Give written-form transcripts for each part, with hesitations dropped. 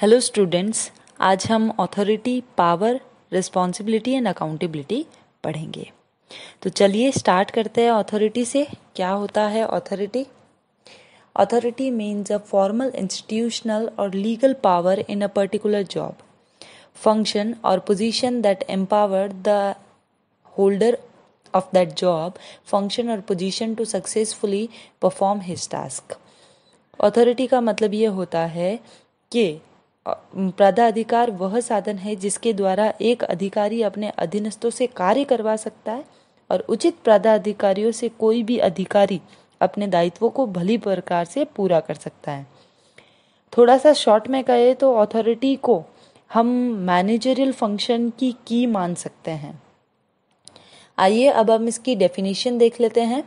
Hello students, आज हम authority, power, responsibility and accountability पढ़ेंगे। तो चलिए स्टार्ट करते हैं अथॉरिटी से। क्या होता है authority? Authority means a formal, institutional और legal power in a particular job, function और position that empower the holder of that job, function or position to successfully perform his task। Authority का मतलब ये होता है कि पदाधिकार वह साधन है जिसके द्वारा एक अधिकारी अपने अधीनस्थों से कार्य करवा सकता है और उचित पदाधिकारियों से कोई भी अधिकारी अपने दायित्वों को भली प्रकार से पूरा कर सकता है। थोड़ा सा शॉर्ट में कहे तो अथॉरिटी को हम मैनेजरियल फंक्शन की की मान सकते हैं। आइए अब हम इसकी डेफिनेशन देख लेते हैं।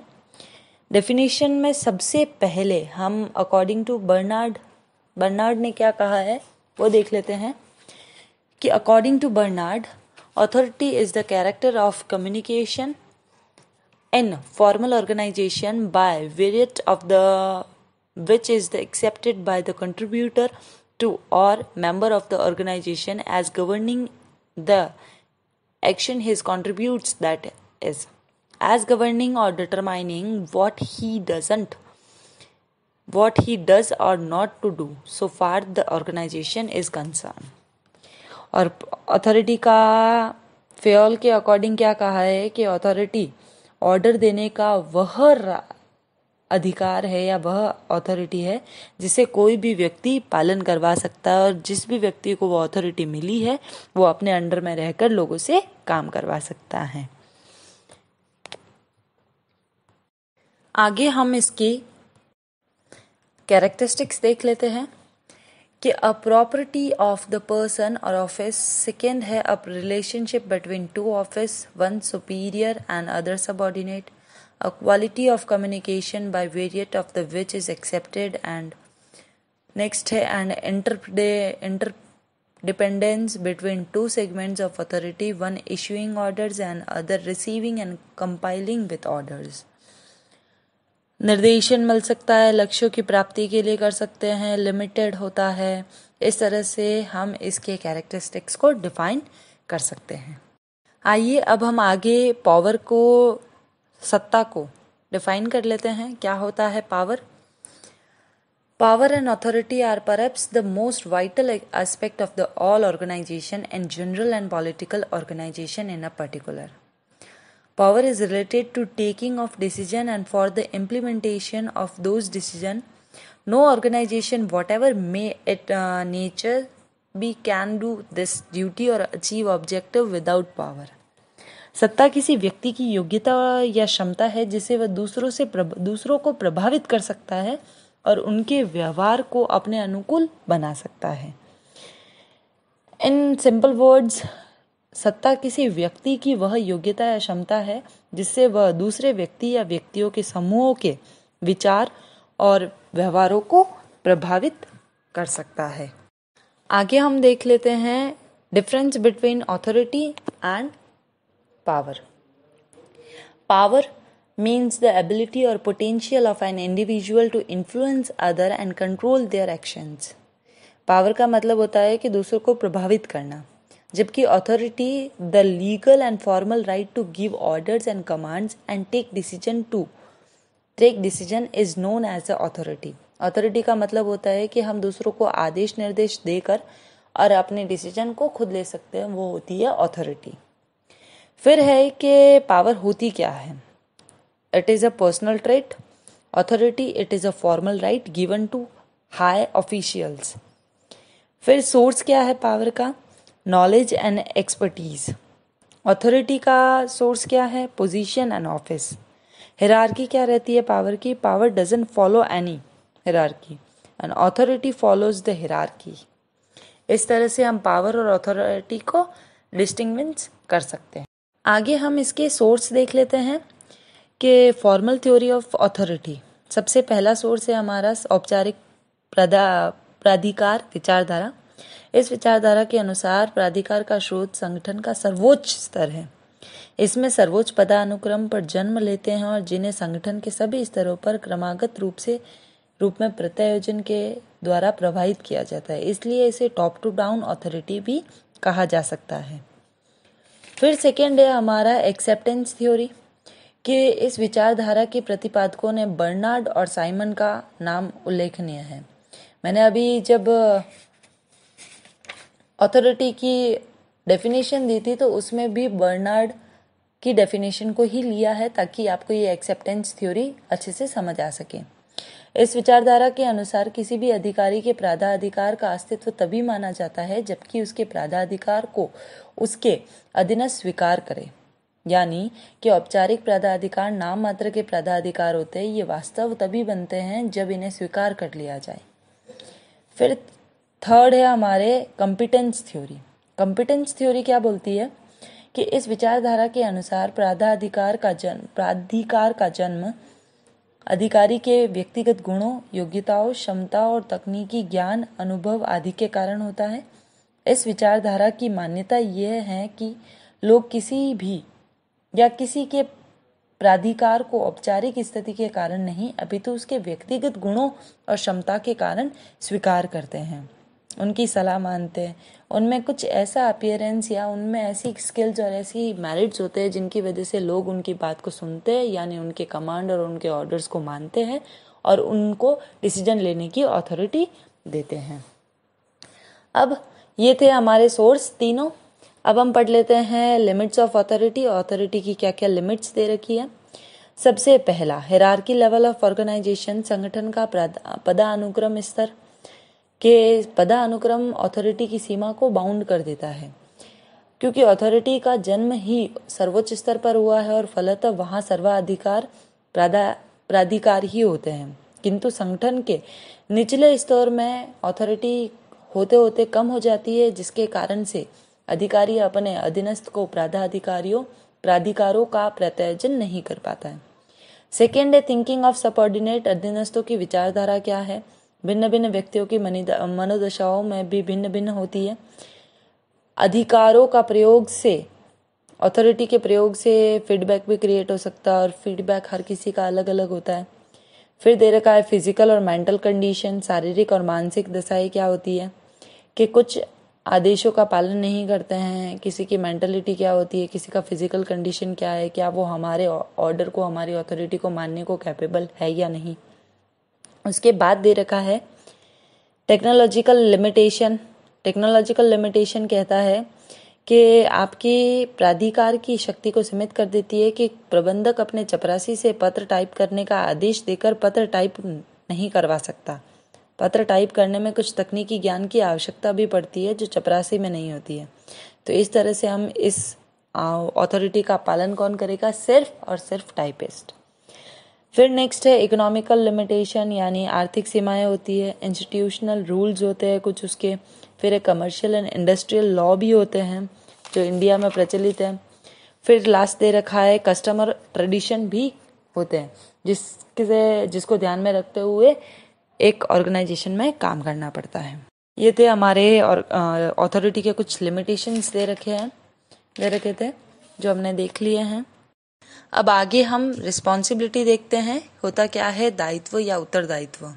डेफिनेशन में सबसे पहले हम अकॉर्डिंग टू बर्नार्ड ने क्या कहा है वो देख लेते हैं कि according to Barnard, authority is the character of communication in formal organization by virtue of the which is the accepted by the contributor to or member of the organization as governing the action he contributes, that is as governing or determining what he does or not to do so far the organization is concerned। और authority का Fayol के according क्या कहा है कि authority order देने का वह अधिकार है या वह अथॉरिटी है जिसे कोई भी व्यक्ति पालन करवा सकता है, और जिस भी व्यक्ति को वो अथॉरिटी मिली है वो अपने अंडर में रहकर लोगों से काम करवा सकता है। आगे हम इसकी कैरेक्टरिस्टिक्स देख लेते हैं कि a property of the person और ऑफिस, सेकेंड है a relationship between two office, one superior and other subordinate, a quality of communication by variant of the which is accepted, and next है an interdependence between two segments of authority, one issuing orders and other receiving and compiling with orders। निर्देशन मिल सकता है, लक्ष्यों की प्राप्ति के लिए कर सकते हैं, लिमिटेड होता है। इस तरह से हम इसके कैरेक्टरिस्टिक्स को डिफाइन कर सकते हैं। आइए अब हम आगे पावर को, सत्ता को डिफाइन कर लेते हैं। क्या होता है power? Power and authority are perhaps the most vital aspect of the all organization and general and political organization in a particular. Power is related to taking of decision and for the implementation of those decision no organization whatever may it nature be can do this duty और achieve objective without power. सत्ता किसी व्यक्ति की योग्यता या क्षमता है जिसे वह दूसरों को प्रभावित कर सकता है और उनके व्यवहार को अपने अनुकूल बना सकता है। इन सिंपल वर्ड्स, सत्ता किसी व्यक्ति की वह योग्यता या क्षमता है जिससे वह दूसरे व्यक्ति या व्यक्तियों के समूहों के विचार और व्यवहारों को प्रभावित कर सकता है। आगे हम देख लेते हैं difference between authority and Power. Power means the ability or potential of an individual to influence other and control their actions। Power का मतलब होता है कि दूसरों को प्रभावित करना, जबकि authority the legal and formal right to give orders and commands and take decision is known as the authority. Authority का मतलब होता है कि हम दूसरों को आदेश निर्देश देकर और अपने डिसीजन को खुद ले सकते हैं, वो होती है अथॉरिटी। फिर है कि पावर होती क्या है? It is a personal trait. Authority, it is a formal right given to high officials. फिर सोर्स क्या है पावर का? Knowledge and expertise. अथॉरिटी का सोर्स क्या है? Position and office. हिरार्की क्या रहती है पावर की? Power doesn't follow any hierarchy and authority follows the hierarchy. इस तरह से हम पावर और अथॉरिटी को डिस्टिंग्विश कर सकते हैं। आगे हम इसके सोर्स देख लेते हैं कि फॉर्मल थ्योरी ऑफ अथॉरिटी। सबसे पहला सोर्स है हमारा औपचारिक प्राधिकार विचारधारा। इस विचारधारा के अनुसार प्राधिकार का स्रोत संगठन का सर्वोच्च स्तर है। इसमें सर्वोच्च पदानुक्रम पर जन्म लेते हैं और जिन्हें संगठन के सभी स्तरों पर क्रमागत रूप से रूप में प्रत्यायोजन के द्वारा प्रभावित किया जाता है, इसलिए इसे टॉप टू डाउन ऑथोरिटी भी कहा जा सकता है। फिर सेकेंड है हमारा एक्सेप्टेंस थ्योरी, कि इस विचारधारा के प्रतिपादकों ने बर्नार्ड और साइमन का नाम उल्लेखनीय है। मैंने अभी जब ऑथोरिटी की डेफिनेशन दी थी तो उसमें भी बर्नार्ड की डेफिनेशन को ही लिया है, ताकि आपको ये एक्सेप्टेंस थ्योरी अच्छे से समझ आ सके। इस विचारधारा के अनुसार किसी भी अधिकारी के प्राधाधिकार का अस्तित्व तभी माना जाता है जबकि उसके प्राधाधिकार को उसके अधीनस्थ स्वीकार करे, यानी कि औपचारिक प्राधाधिकार नाम मात्र के प्राधाधिकार होते हैं, ये वास्तव तभी बनते हैं जब इन्हें स्वीकार कर लिया जाए। फिर थर्ड है हमारे कॉम्पिटेंस थ्योरी। कॉम्पिटेंस थ्योरी क्या बोलती है कि इस विचारधारा के अनुसार प्राधिकार का जन्म अधिकारी के व्यक्तिगत गुणों, योग्यताओं, क्षमता और तकनीकी ज्ञान, अनुभव आदि के कारण होता है। इस विचारधारा की मान्यता यह है कि लोग किसी भी या किसी के प्राधिकार को औपचारिक स्थिति के कारण नहीं अपितु उसके व्यक्तिगत गुणों और क्षमता के कारण स्वीकार करते हैं, उनकी सलाह मानते हैं। उनमें कुछ ऐसा अपीयरेंस या उनमें ऐसी स्किल्स और ऐसी मेरिट्स होते हैं जिनकी वजह से लोग उनकी बात को सुनते हैं, यानी उनके कमांड और उनके ऑर्डर्स को मानते हैं और उनको डिसीजन लेने की अथॉरिटी देते हैं। अब ये थे हमारे सोर्स तीनों। अब हम पढ़ लेते हैं लिमिट्स ऑफ अथॉरिटी। अथॉरिटी की क्या क्या लिमिट्स दे रखी है। सबसे पहला, हिरार्की लेवल ऑफ ऑर्गेनाइजेशन, संगठन का पदानुक्रम स्तर के पदानुक्रम अथॉरिटी की सीमा को बाउंड कर देता है, क्योंकि अथॉरिटी का जन्म ही सर्वोच्च स्तर पर हुआ है और फलतः वहाँ सर्वाधिकार प्राधिकार ही होते हैं, किंतु संगठन के निचले स्तर में अथॉरिटी होते होते कम हो जाती है, जिसके कारण से अधिकारी अपने अधीनस्थ को प्राधिकारों का प्रत्यायोजन नहीं कर पाता है। सेकेंड है थिंकिंग ऑफ सबऑर्डिनेट। अधीनस्थों की विचारधारा क्या है, भिन्न भिन्न व्यक्तियों की मनोदशाओं में भी भिन्न भिन्न होती है। अधिकारों का प्रयोग से, अथॉरिटी के प्रयोग से फीडबैक भी क्रिएट हो सकता है और फीडबैक हर किसी का अलग अलग होता है। फिर दे रखा है फिजिकल और मेंटल कंडीशन, शारीरिक और मानसिक दशाएं क्या होती है कि कुछ आदेशों का पालन नहीं करते हैं, किसी की मेंटलिटी क्या होती है, किसी का फिजिकल कंडीशन क्या है, क्या वो हमारे ऑर्डर को, हमारी अथॉरिटी को मानने को कैपेबल है या नहीं। उसके बाद दे रखा है टेक्नोलॉजिकल लिमिटेशन। टेक्नोलॉजिकल लिमिटेशन कहता है कि आपकी प्राधिकार की शक्ति को सीमित कर देती है कि प्रबंधक अपने चपरासी से पत्र टाइप करने का आदेश देकर पत्र टाइप नहीं करवा सकता। पत्र टाइप करने में कुछ तकनीकी ज्ञान की आवश्यकता भी पड़ती है जो चपरासी में नहीं होती है। तो इस तरह से हम इस अथॉरिटी का पालन कौन करेगा, सिर्फ और सिर्फ टाइपिस्ट। फिर नेक्स्ट है इकोनॉमिकल लिमिटेशन, यानी आर्थिक सीमाएं होती है, इंस्टीट्यूशनल रूल्स होते हैं कुछ उसके। फिर एक कमर्शियल एंड इंडस्ट्रियल लॉ भी होते हैं जो इंडिया में प्रचलित है। फिर लास्ट दे रखा है कस्टमर ट्रेडिशन भी होते हैं जिसको ध्यान में रखते हुए एक ऑर्गेनाइजेशन में काम करना पड़ता है। ये थे हमारे अथॉरिटी के कुछ लिमिटेशंस दे रखे थे जो हमने देख लिए हैं। अब आगे हम रिस्पॉन्सिबिलिटी देखते हैं, होता क्या है दायित्व या उत्तरदायित्व।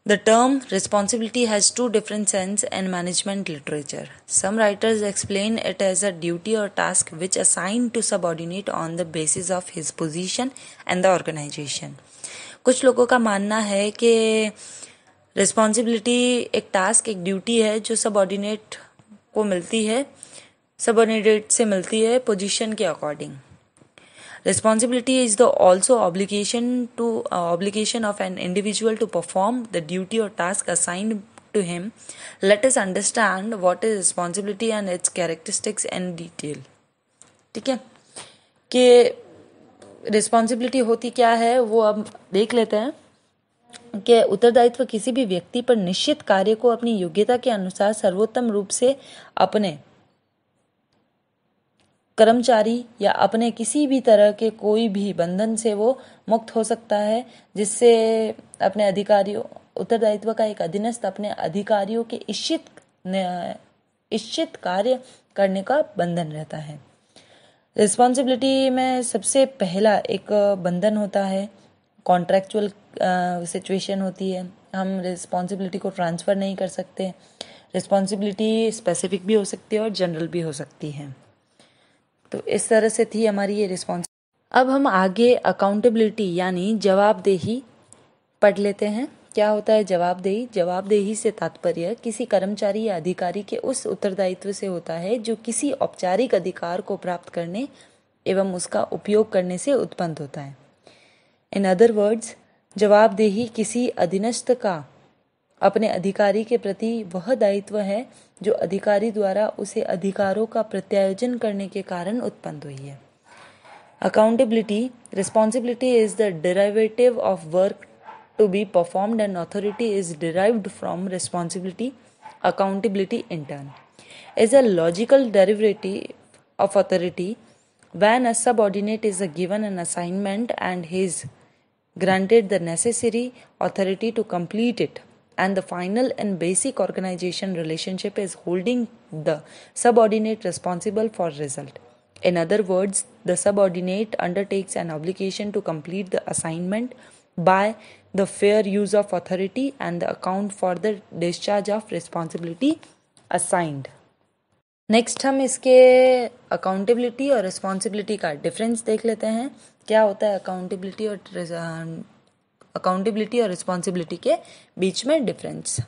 The term responsibility has two different senses in management literature. Some writers explain it as a duty or task which assigned to subordinate on the basis of his position and the organization. कुछ लोगों का मानना है कि responsibility एक task, एक duty है जो सबऑर्डिनेट को मिलती है, सबऑर्डिनेट से मिलती है पोजीशन के according. Responsibility is the also obligation of an individual to perform the duty or task assigned to him. Let us understand what is responsibility and its characteristics in detail. ठीक है कि responsibility होती क्या है वो अब देख लेते हैं कि उत्तरदायित्व किसी भी व्यक्ति पर निश्चित कार्य को अपनी योग्यता के अनुसार सर्वोत्तम रूप से अपने कर्मचारी या अपने किसी भी तरह के कोई भी बंधन से वो मुक्त हो सकता है, जिससे अपने अधिकारियों, उत्तरदायित्व का एक अधीनस्थ अपने अधिकारियों के इच्छित कार्य करने का बंधन रहता है। रिस्पॉन्सिबिलिटी में सबसे पहला एक बंधन होता है कॉन्ट्रैक्चुअल सिचुएशन होती है, हम रिस्पॉन्सिबिलिटी को ट्रांसफ़र नहीं कर सकते। रिस्पॉन्सिबिलिटी स्पेसिफिक भी हो सकती है और जनरल भी हो सकती है। तो इस तरह से थी हमारी ये रिस्पॉन्स। अब हम आगे अकाउंटेबिलिटी यानी जवाबदेही पढ़ लेते हैं। क्या होता है जवाबदेही? जवाबदेही से तात्पर्य किसी कर्मचारी या अधिकारी के उस उत्तरदायित्व से होता है जो किसी औपचारिक अधिकार को प्राप्त करने एवं उसका उपयोग करने से उत्पन्न होता है। इन अदर वर्ड्स, जवाबदेही किसी अधीनस्थ का अपने अधिकारी के प्रति वह दायित्व है जो अधिकारी द्वारा उसे अधिकारों का प्रत्यायोजन करने के कारण उत्पन्न हुई है। Accountability, responsibility is the derivative of work to be performed and authority is derived from responsibility. Accountability in turn is a logical derivative of authority. When a subordinate is given an assignment and he is granted the necessary authority to complete it, and the final and basic organization relationship is holding the subordinate responsible for result. In other words, the subordinate undertakes an obligation to complete the assignment by the fair use of authority and the account for the discharge of responsibility assigned. Next हम इसके accountability और responsibility का difference देख लेते हैं। क्या होता है अकाउंटेबिलिटी और रिस्पॉन्सिबिलिटी के बीच में difference.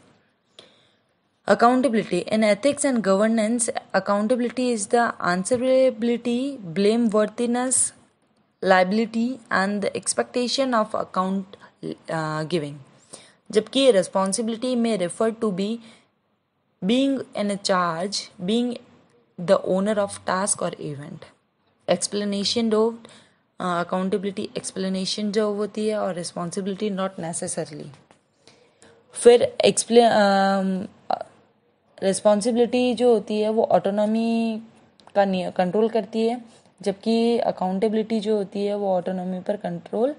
Accountability. In ethics and governance, accountability is the answerability, blameworthiness, liability and the expectation of account giving. जबकि responsibility may refer to being in a charge, being the owner of task or event. Explanation of accountability explanation जो होती है और responsibility not necessarily. फिर responsibility जो होती है वो ऑटोनॉमी का कंट्रोल करती है, जबकि अकाउंटेबिलिटी जो होती है वो ऑटोनॉमी पर कंट्रोल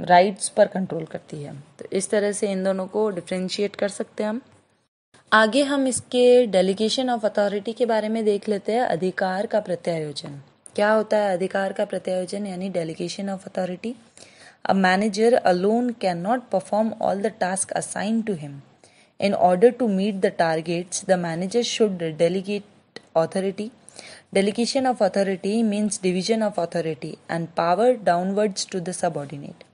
राइट्स पर कंट्रोल करती है। तो इस तरह से इन दोनों को डिफ्रेंशिएट कर सकते हैं हम। आगे हम इसके डेलीगेशन ऑफ अथॉरिटी के बारे में देख लेते हैं। अधिकार का प्रत्यायोजन। क्या होता है अधिकार का प्रत्यायोजन यानी delegation of authority? A manager alone can not perform all the task assigned to him. In order to meet the targets, the manager should delegate authority. Delegation of authority means division of authority and power downwards to the subordinate.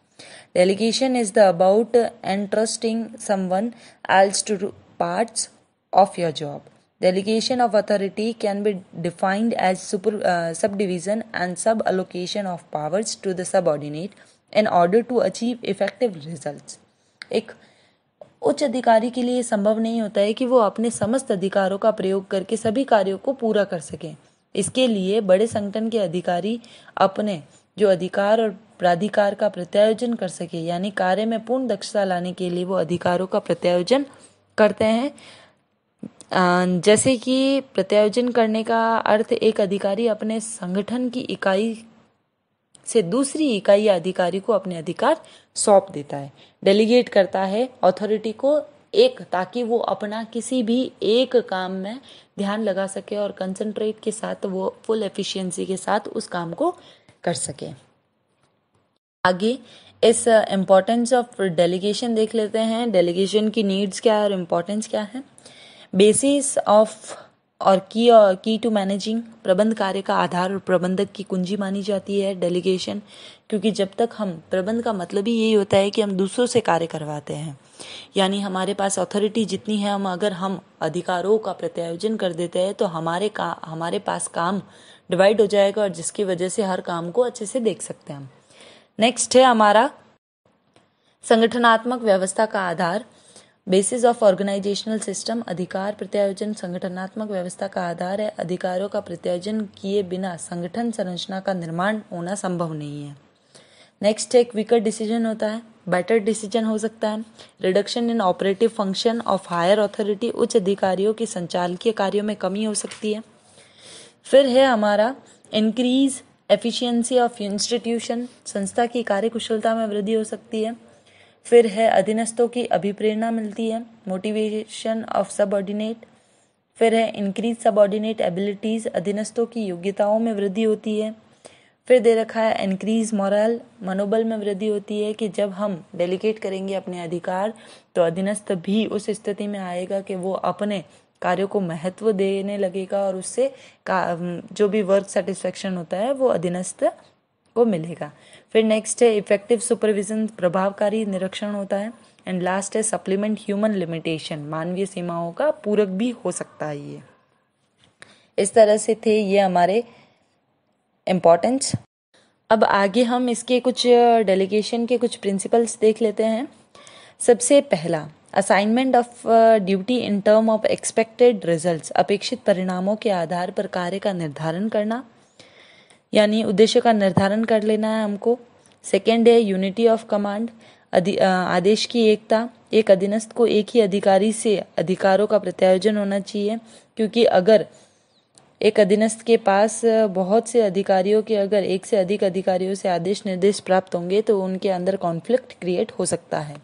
Delegation is about entrusting someone else to do parts of your job. Delegation of authority can be defined as subdivision and suballocation of powers to the subordinate in order to achieve effective results. एक उच्च अधिकारी के लिए संभव नहीं होता है कि वो अपने समस्त अधिकारों का प्रयोग करके सभी कार्यों को पूरा कर सकें। इसके लिए बड़े संगठन के अधिकारी अपने जो अधिकार और प्राधिकार का प्रत्यायोजन कर सके यानी कार्य में पूर्ण दक्षता लाने के लिए वो अधिकारों का प्रत्यायोजन करते हैं। जैसे कि प्रत्यायोजन करने का अर्थ एक अधिकारी अपने संगठन की इकाई से दूसरी इकाई या अधिकारी को अपने अधिकार सौंप देता है, डेलीगेट करता है अथॉरिटी को ताकि वो अपना किसी भी एक काम में ध्यान लगा सके और कंसंट्रेट के साथ वो फुल एफिशिएंसी के साथ उस काम को कर सके। आगे इस इम्पोर्टेंस ऑफ डेलीगेशन देख लेते हैं। डेलीगेशन की नीड्स क्या है और इम्पोर्टेंस क्या है। बेसिस ऑफ और की टू मैनेजिंग, प्रबंध कार्य का आधार और प्रबंधक की कुंजी मानी जाती है डेलीगेशन, क्योंकि जब तक हम प्रबंध का मतलब ही यही होता है कि हम दूसरों से कार्य करवाते हैं, यानी हमारे पास अथॉरिटी जितनी है अगर हम अधिकारों का प्रत्यायोजन कर देते हैं तो हमारे पास काम डिवाइड हो जाएगा और जिसकी वजह से हर काम को अच्छे से देख सकते हैं हम। नेक्स्ट है हमारा संगठनात्मक व्यवस्था का आधार। बेसिस ऑफ ऑर्गेनाइजेशनल सिस्टम, अधिकार प्रत्यायोजन संगठनात्मक व्यवस्था का आधार है। अधिकारों का प्रत्यायोजन किए बिना संगठन संरचना का निर्माण होना संभव नहीं है। नेक्स्ट एक क्विकर डिसीजन होता है, बेटर डिसीजन हो सकता है। Reduction in operative function of higher authority, उच्च अधिकारियों के संचालकीय कार्यों में कमी हो सकती है। फिर है हमारा इंक्रीज एफिशिएंसी ऑफ इंस्टीट्यूशन, संस्था की कार्यकुशलता में वृद्धि हो सकती है। फिर है अधीनस्थों की अभिप्रेरणा मिलती है, मोटिवेशन ऑफ सबऑर्डिनेट। फिर है इंक्रीज सबऑर्डिनेट एबिलिटीज, अधीनस्थों की योग्यताओं में वृद्धि होती है। फिर दे रखा है इंक्रीज मोरल, मनोबल में वृद्धि होती है कि जब हम डेलीगेट करेंगे अपने अधिकार तो अधीनस्थ भी उस स्थिति में आएगा कि वो अपने कार्यों को महत्व देने लगेगा और उससे जो भी वर्क सेटिस्फेक्शन होता है वो अधीनस्थ को मिलेगा। फिर नेक्स्ट है इफेक्टिव सुपरविजन, प्रभावकारी निरीक्षण होता है। एंड लास्ट है सप्लीमेंट ह्यूमन लिमिटेशन, मानवीय सीमाओं का पूरक भी हो सकता है। ये इस तरह से थे ये हमारे इम्पोर्टेंस। अब आगे हम इसके कुछ डेलीगेशन के कुछ प्रिंसिपल्स देख लेते हैं। सबसे पहला, assignment of duty in term of expected results, अपेक्षित परिणामों के आधार पर कार्य का निर्धारण करना, यानी उद्देश्य का निर्धारण कर लेना है हमको। सेकेंड है यूनिटी ऑफ कमांड, आदेश की एकता, एक अधीनस्थ को एक ही अधिकारी से अधिकारों का प्रत्यायोजन होना चाहिए, क्योंकि अगर एक अधीनस्थ के पास बहुत से अधिकारियों के अगर एक से अधिक अधिकारियों से आदेश निर्देश प्राप्त होंगे तो उनके अंदर कॉन्फ्लिक्ट क्रिएट हो सकता है।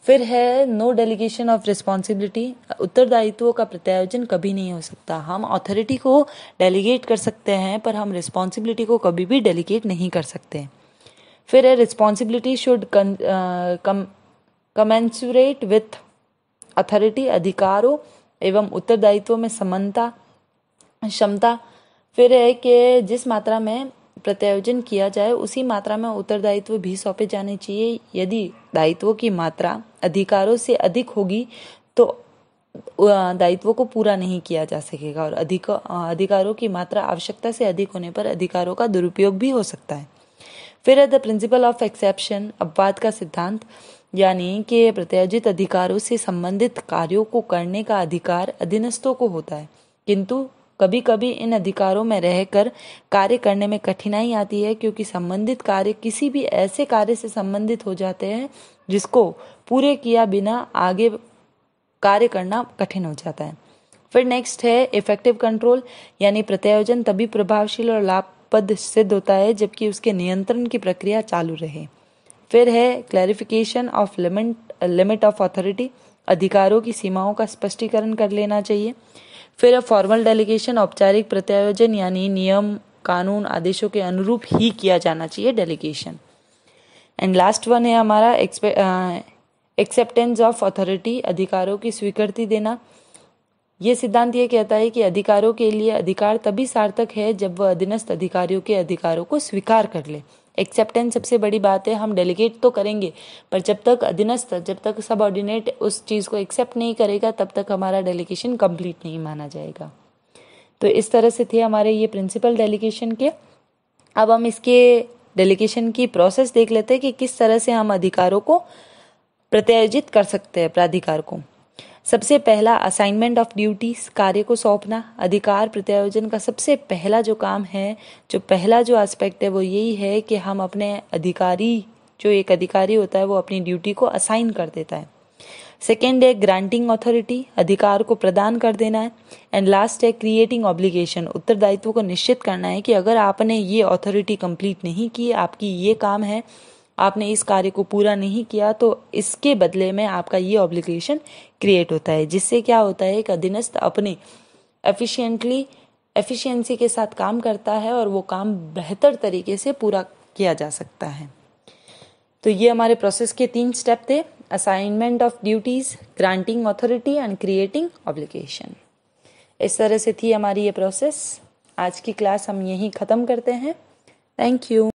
फिर है नो डेलीगेशन ऑफ रिस्पॉन्सिबिलिटी, उत्तरदायित्वों का प्रत्यायोजन कभी नहीं हो सकता। हम अथॉरिटी को डेलीगेट कर सकते हैं पर हम रिस्पॉन्सिबिलिटी को कभी भी डेलीगेट नहीं कर सकते। फिर है responsibility should commensurate with authority, अधिकारों एवं उत्तरदायित्वों में समानता क्षमता। फिर है कि जिस मात्रा में प्रत्यायोजन किया जाए उसी मात्रा में उत्तरदायित्व भी सौंपे जाने चाहिए। यदि दायित्वों की मात्रा अधिकारों से अधिक होगी तो दायित्वों को पूरा नहीं किया जा सकेगा और अधिकारों की मात्रा आवश्यकता से अधिक होने पर अधिकारों का दुरुपयोग भी हो सकता है। फिर है द प्रिंसिपल ऑफ एक्सेप्शन, अपवाद का सिद्धांत, यानी कि प्रत्यायोजित अधिकारों से संबंधित कार्यों को करने का अधिकार अधीनस्थों को होता है, किंतु कभी कभी इन अधिकारों में रहकर कार्य करने में कठिनाई आती है क्योंकि संबंधित कार्य किसी भी ऐसे कार्य से संबंधित हो जाते हैं जिसको पूरे किया बिना आगे कार्य करना कठिन हो जाता है। फिर नेक्स्ट है इफेक्टिव कंट्रोल, यानी प्रत्यायोजन तभी प्रभावशील और लाभप्रद सिद्ध होता है जबकि उसके नियंत्रण की प्रक्रिया चालू रहे। फिर है clarification of limit of authority, अधिकारों की सीमाओं का स्पष्टीकरण कर लेना चाहिए। फिर फॉर्मल डेलीगेशन, औपचारिक प्रत्यायोजन, यानी नियम कानून आदेशों के अनुरूप ही किया जाना चाहिए डेलीगेशन। एंड लास्ट वन है हमारा एक्सेप्टेंस ऑफ अथॉरिटी, अधिकारों की स्वीकृति देना। ये सिद्धांत ये कहता है कि अधिकारों के लिए अधिकार तभी सार्थक है जब वह अधीनस्थ अधिकारियों के अधिकारों को स्वीकार कर ले। एक्सेप्टेंस सबसे बड़ी बात है, हम डेलीगेट तो करेंगे पर जब तक अधीनस्थ, जब तक सबऑर्डिनेट उस चीज़ को एक्सेप्ट नहीं करेगा तब तक हमारा डेलीगेशन कंप्लीट नहीं माना जाएगा। तो इस तरह से थे हमारे ये प्रिंसिपल डेलीगेशन के। अब हम इसके डेलीगेशन की प्रोसेस देख लेते हैं कि किस तरह से हम अधिकारों को प्रत्यायोजित कर सकते हैं प्राधिकार को। सबसे पहला असाइनमेंट ऑफ ड्यूटीज, कार्य को सौंपना। अधिकार प्रत्यायोजन का सबसे पहला जो काम है, जो पहला जो एस्पेक्ट है वो यही है कि हम अपने अधिकारी, जो एक अधिकारी होता है वो अपनी ड्यूटी को असाइन कर देता है। सेकेंड है ग्रांटिंग अथॉरिटी, अधिकार को प्रदान कर देना है। एंड लास्ट है क्रिएटिंग ऑब्लिगेशन, उत्तरदायित्व को निश्चित करना है कि अगर आपने ये अथॉरिटी कंप्लीट नहीं की, आपकी ये काम है, आपने इस कार्य को पूरा नहीं किया तो इसके बदले में आपका ये ऑब्लिगेशन क्रिएट होता है, जिससे क्या होता है कि अधीनस्थ अपने एफिशिएंसी के साथ काम करता है और वो काम बेहतर तरीके से पूरा किया जा सकता है। तो ये हमारे प्रोसेस के 3 स्टेप थे, assignment of duties, granting authority and creating obligation. इस तरह से थी हमारी ये प्रोसेस। आज की क्लास हम यहीं ख़त्म करते हैं। Thank you.